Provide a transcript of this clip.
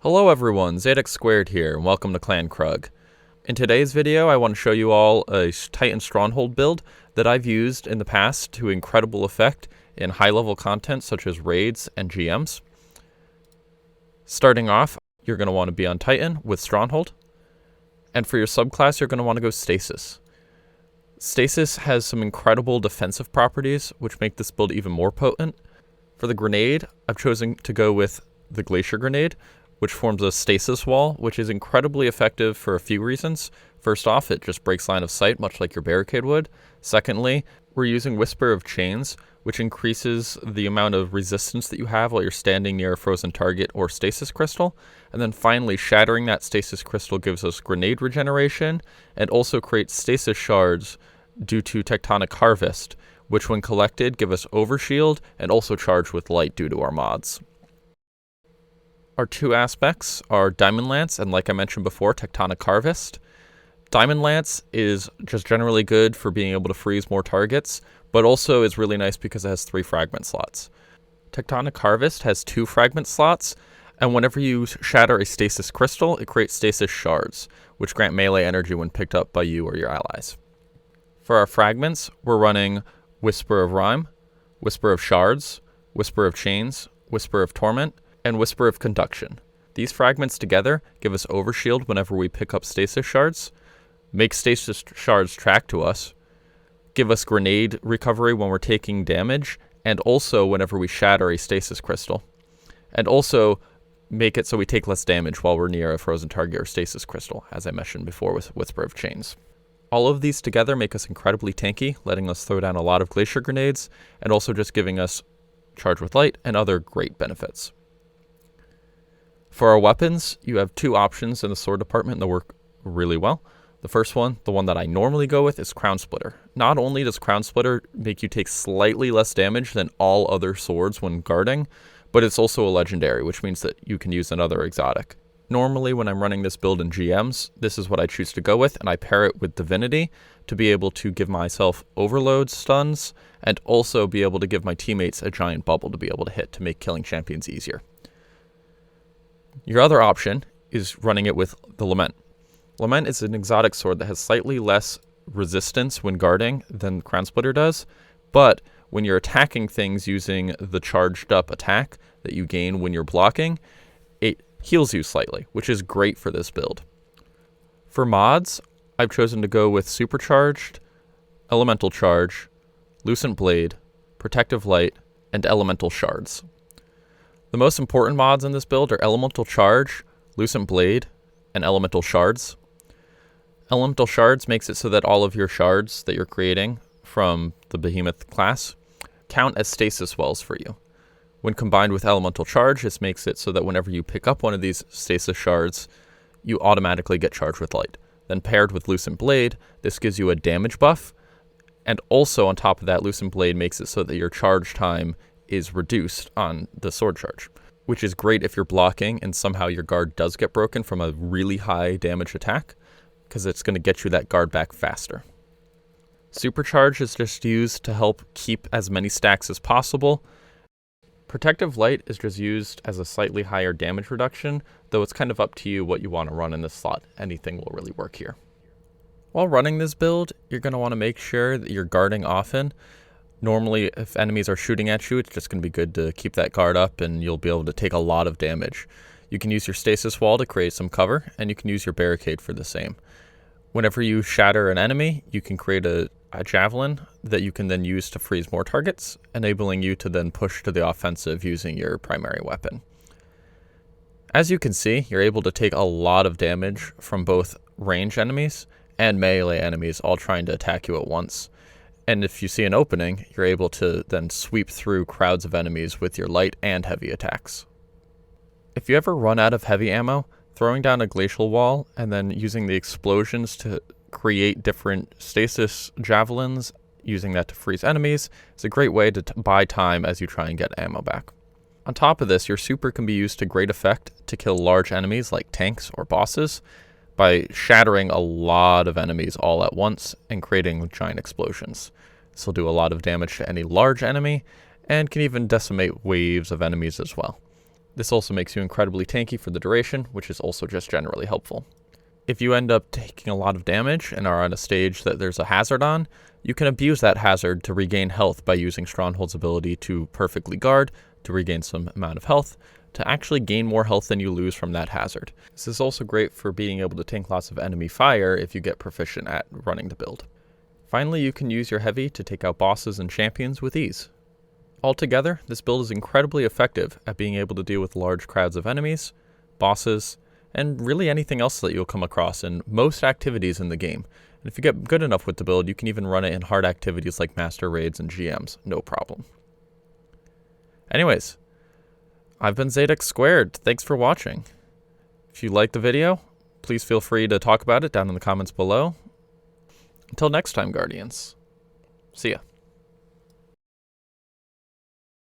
Hello everyone, Zadix² here, and welcome to Clan Krug. In today's video, I want to show you all a Titan Stronghold build that I've used in the past to incredible effect in high-level content such as raids and GMs. Starting off, you're going to want to be on Titan with Stronghold, and for your subclass, you're going to want to go Stasis. Stasis has some incredible defensive properties, which make this build even more potent. For the grenade, I've chosen to go with the Glacier Grenade, which forms a stasis wall, which is incredibly effective for a few reasons. First off, it just breaks line of sight, much like your barricade would. Secondly, we're using Whisper of Chains, which increases the amount of resistance that you have while you're standing near a frozen target or stasis crystal. And then finally, shattering that stasis crystal gives us grenade regeneration and also creates stasis shards due to Tectonic Harvest, which when collected give us overshield and also charge with light due to our mods. Our two aspects are Diamond Lance and, like I mentioned before, Tectonic Harvest. Diamond Lance is just generally good for being able to freeze more targets, but also is really nice because it has 3 fragment slots. Tectonic Harvest has 2 fragment slots, and whenever you shatter a stasis crystal, it creates stasis shards, which grant melee energy when picked up by you or your allies. For our fragments, we're running Whisper of Rime, Whisper of Shards, Whisper of Chains, Whisper of Torment, and Whisper of Conduction. These fragments together give us overshield whenever we pick up stasis shards, make stasis shards track to us, give us grenade recovery when we're taking damage, and also whenever we shatter a stasis crystal. And also make it so we take less damage while we're near a frozen target or stasis crystal, as I mentioned before with Whisper of Chains. All of these together make us incredibly tanky, letting us throw down a lot of glacier grenades, and also just giving us charge with light and other great benefits. For our weapons, you have 2 options in the sword department that work really well. The first one, the one that I normally go with, is Crown Splitter. Not only does Crown Splitter make you take slightly less damage than all other swords when guarding, but it's also a legendary, which means that you can use another exotic. Normally, when I'm running this build in GMs, this is what I choose to go with, and I pair it with Divinity to be able to give myself overload stuns, and also be able to give my teammates a giant bubble to be able to hit to make killing champions easier. Your other option is running it with the Lament. Lament is an exotic sword that has slightly less resistance when guarding than Crown Splitter does, but when you're attacking things using the charged up attack that you gain when you're blocking, it heals you slightly, which is great for this build. For mods, I've chosen to go with Supercharged, Elemental Charge, Lucent Blade, Protective Light, and Elemental Shards. The most important mods in this build are Elemental Charge, Lucent Blade, and Elemental Shards. Elemental Shards makes it so that all of your shards that you're creating from the Behemoth class count as stasis wells for you. When combined with Elemental Charge, this makes it so that whenever you pick up one of these stasis shards, you automatically get charged with light. Then paired with Lucent Blade, this gives you a damage buff, and also on top of that, Lucent Blade makes it so that your charge time is reduced on the sword charge, which is great if you're blocking and somehow your guard does get broken from a really high damage attack, because it's going to get you that guard back faster. Supercharge is just used to help keep as many stacks as possible. Protective Light is just used as a slightly higher damage reduction, though it's kind of up to you what you want to run in this slot. Anything will really work here. While running this build, you're going to want to make sure that you're guarding often. Normally, if enemies are shooting at you, it's just going to be good to keep that guard up and you'll be able to take a lot of damage. You can use your stasis wall to create some cover, and you can use your barricade for the same. Whenever you shatter an enemy, you can create a javelin that you can then use to freeze more targets, enabling you to then push to the offensive using your primary weapon. As you can see, you're able to take a lot of damage from both range enemies and melee enemies all trying to attack you at once. And if you see an opening, you're able to then sweep through crowds of enemies with your light and heavy attacks. If you ever run out of heavy ammo, throwing down a glacial wall and then using the explosions to create different stasis javelins, using that to freeze enemies, is a great way to buy time as you try and get ammo back. On top of this, your super can be used to great effect to kill large enemies like tanks or bosses by shattering a lot of enemies all at once and creating giant explosions. This will do a lot of damage to any large enemy and can even decimate waves of enemies as well. This also makes you incredibly tanky for the duration, which is also just generally helpful. If you end up taking a lot of damage and are on a stage that there's a hazard on, you can abuse that hazard to regain health by using Stronghold's ability to perfectly guard, to regain some amount of health, to actually gain more health than you lose from that hazard. This is also great for being able to tank lots of enemy fire if you get proficient at running the build. Finally, you can use your heavy to take out bosses and champions with ease. Altogether, this build is incredibly effective at being able to deal with large crowds of enemies, bosses, and really anything else that you'll come across in most activities in the game. And if you get good enough with the build, you can even run it in hard activities like Master Raids and GMs, no problem. Anyways, I've been Zadex Squared. Thanks for watching. If you liked the video, please feel free to talk about it down in the comments below. Until next time, Guardians. See ya.